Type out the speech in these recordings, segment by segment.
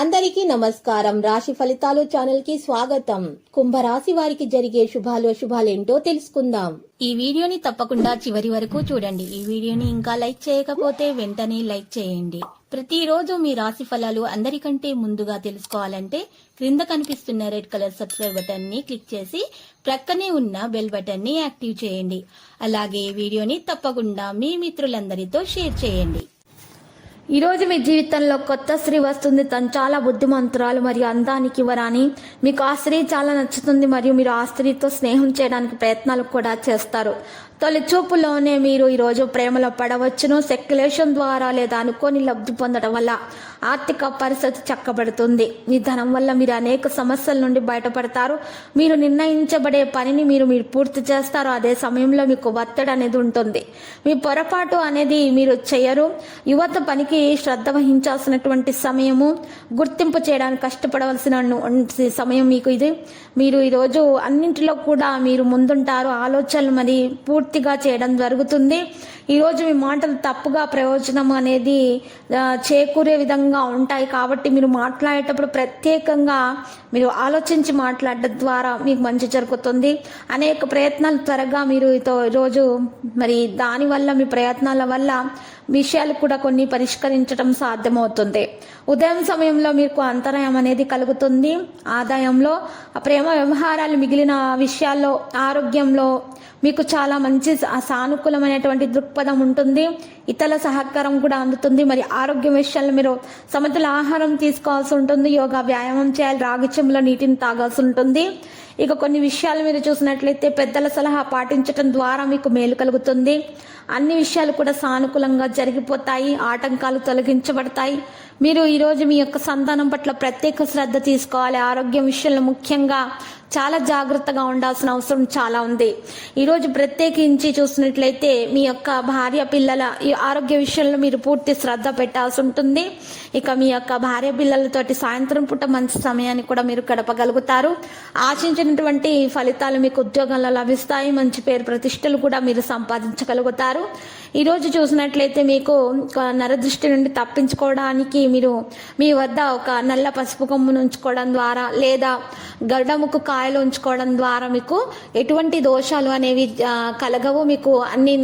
అందరికీ నమస్కారం. రాశి ఫలితాలు ఛానల్ కి స్వాగతం. కుంభరాశి వారికి జరిగే శుభాలేంటో తెలుసుకుందాం. ఈ వీడియోని తప్పకుండా చివరి వరకు చూడండి. ఈ వీడియోని ఇంకా లైక్ చేయకపోతే వెంటనే లైక్ చేయండి. ప్రతిరోజు మీ రాశి ఫలాలు అందరికంటే ముందుగా తెలుసుకోవాలంటే క్రింద కనిపిస్తున్న రెడ్ కలర్ సబ్స్క్రైబ్ బటన్ ని క్లిక్ చేసి ప్రక్కనే ఉన్న బెల్ బటన్ ని యాక్టివ్ చేయండి. అలాగే ఈ వీడియోని తప్పకుండా మీ మిత్రులందరితో షేర్ చేయండి. ఈ రోజు మీ జీవితంలో కొత్త స్త్రీ వస్తుంది. తను చాలా బుద్ధిమంతురాలు మరియు అందానికి వరాని. మీకు ఆ స్త్రీ చాలా నచ్చుతుంది మరియు మీరు ఆ స్త్రీతో స్నేహం చేయడానికి ప్రయత్నాలు కూడా చేస్తారు. తొలి చూపులోనే మీరు ఈరోజు ప్రేమలో పడవచ్చును. సెక్యులేషన్ ద్వారా లేదా అనుకోని లబ్ధి పొందడం వల్ల ఆర్థిక పరిస్థితి చక్కబడుతుంది. మీ ధనం వల్ల మీరు అనేక సమస్యల నుండి బయటపడతారు. మీరు నిర్ణయించబడే పనిని మీరు పూర్తి చేస్తారు. అదే సమయంలో మీకు ఒత్తిడి అనేది ఉంటుంది. మీ పొరపాటు అనేది మీరు చేయరు. యువత పనికి శ్రద్ధ వహించాల్సినటువంటి సమయము, గుర్తింపు చేయడానికి కష్టపడవలసిన సమయం మీకు ఇది. మీరు ఈరోజు అన్నింటిలో కూడా మీరు ముందుంటారు. ఆలోచనలు మరి పూర్తిగా చేయడం జరుగుతుంది. ఈరోజు మీ మాటలు తప్పుగా ప్రయోజనం అనేది చేకూరే విధంగా ఉంటాయి. కాబట్టి మీరు మాట్లాడేటప్పుడు ప్రత్యేకంగా మీరు ఆలోచించి మాట్లాడడం ద్వారా మీకు మంచి జరుగుతుంది. అనేక ప్రయత్నాలు త్వరగా మీరు ఈరోజు మరి దానివల్ల మీ ప్రయత్నాల వల్ల విషయాలు కూడా కొన్ని పరిష్కరించడం సాధ్యమవుతుంది. ఉదయం సమయంలో మీకు అంతరాయం అనేది కలుగుతుంది. ఆదాయంలో, ప్రేమ వ్యవహారాలు, మిగిలిన విషయాల్లో, ఆరోగ్యంలో మీకు చాలా మంచి సానుకూలమైనటువంటి దృక్పథం ఉంటుంది. ఇతరుల సహకారం కూడా అందుతుంది. మరి ఆరోగ్య విషయాల్లో మీరు సమతుల ఆహారం తీసుకోవాల్సి ఉంటుంది. యోగా, వ్యాయామం చేయాలి. రాగి చెంబులో నీటిని తాగాల్సి ఉంటుంది. ఇక కొన్ని విషయాలు మీరు చూసినట్లయితే పెద్దల సలహా పాటించడం ద్వారా మీకు మేలు కలుగుతుంది. అన్ని విషయాలు కూడా సానుకూలంగా జరిగిపోతాయి. ఆటంకాలు తొలగించబడతాయి. మీరు ఈరోజు మీ యొక్క సంతానం పట్ల ప్రత్యేక శ్రద్ధ తీసుకోవాలి. ఆరోగ్యం విషయంలో ముఖ్యంగా చాలా జాగ్రత్తగా ఉండాల్సిన అవసరం చాలా ఉంది. ఈరోజు ప్రత్యేకించి చూసినట్లయితే మీ యొక్క భార్య పిల్లల ఈ ఆరోగ్య విషయంలో మీరు పూర్తి శ్రద్ధ పెట్టాల్సి ఉంటుంది. ఇక మీ యొక్క భార్య పిల్లలతోటి సాయంత్రం పూట మంచి సమయాన్ని కూడా మీరు గడపగలుగుతారు. ఆశించినటువంటి ఫలితాలు మీకు ఉద్యోగంలో లభిస్తాయి. మంచి పేరు ప్రతిష్టలు కూడా మీరు సంపాదించగలుగుతారు. ఈరోజు చూసినట్లయితే మీకు నరదృష్టి నుండి తప్పించుకోవడానికి మీరు మీ వద్ద ఒక నల్ల పసుపు కొమ్మును ఉంచుకోవడం ద్వారా లేదా గరుడముకు కాయలు ఉంచుకోవడం ద్వారా మీకు ఎటువంటి దోషాలు అనేవి కలగవు. మీకు అన్ని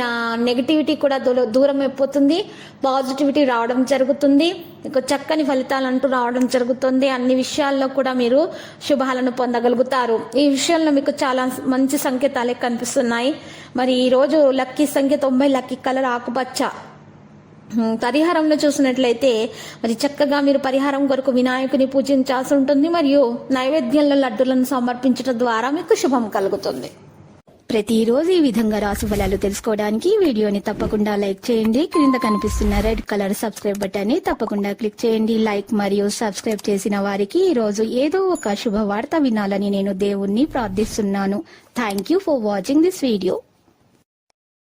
నెగిటివిటీ కూడా దూరం అయిపోతుంది. పాజిటివిటీ రావడం జరుగుతుంది. మీకు చక్కని ఫలితాలు అంటూ రావడం జరుగుతుంది. అన్ని విషయాల్లో కూడా మీరు శుభాలను పొందగలుగుతారు. ఈ విషయంలో మీకు చాలా మంచి సంకేతాలే కనిపిస్తున్నాయి. మరి ఈరోజు లక్కీ సంఖ్య 90, లక్కీ కలర్ ఆకుపచ్చ. పరిహారంలో చూసినట్లయితే మరి చక్కగా మీరు పరిహారం కొరకు వినాయకుని పూజించాల్సి ఉంటుంది. మరియు నైవేద్యంలో లడ్డులను సమర్పించడం ద్వారా మీకు శుభం కలుగుతుంది. ప్రతిరోజు ఈ విధంగా రాశి ఫలాలు తెలుసుకోవడానికి వీడియోని తప్పకుండా లైక్ చేయండి. క్రింద కనిపిస్తున్న రెడ్ కలర్ సబ్స్క్రైబ్ బటన్ ని తప్పకుండా క్లిక్ చేయండి. లైక్ మరియు సబ్స్క్రైబ్ చేసిన వారికి ఈ రోజు ఏదో ఒక శుభవార్త వినాలని నేను దేవుణ్ణి ప్రార్థిస్తున్నాను. Thank you for watching this video.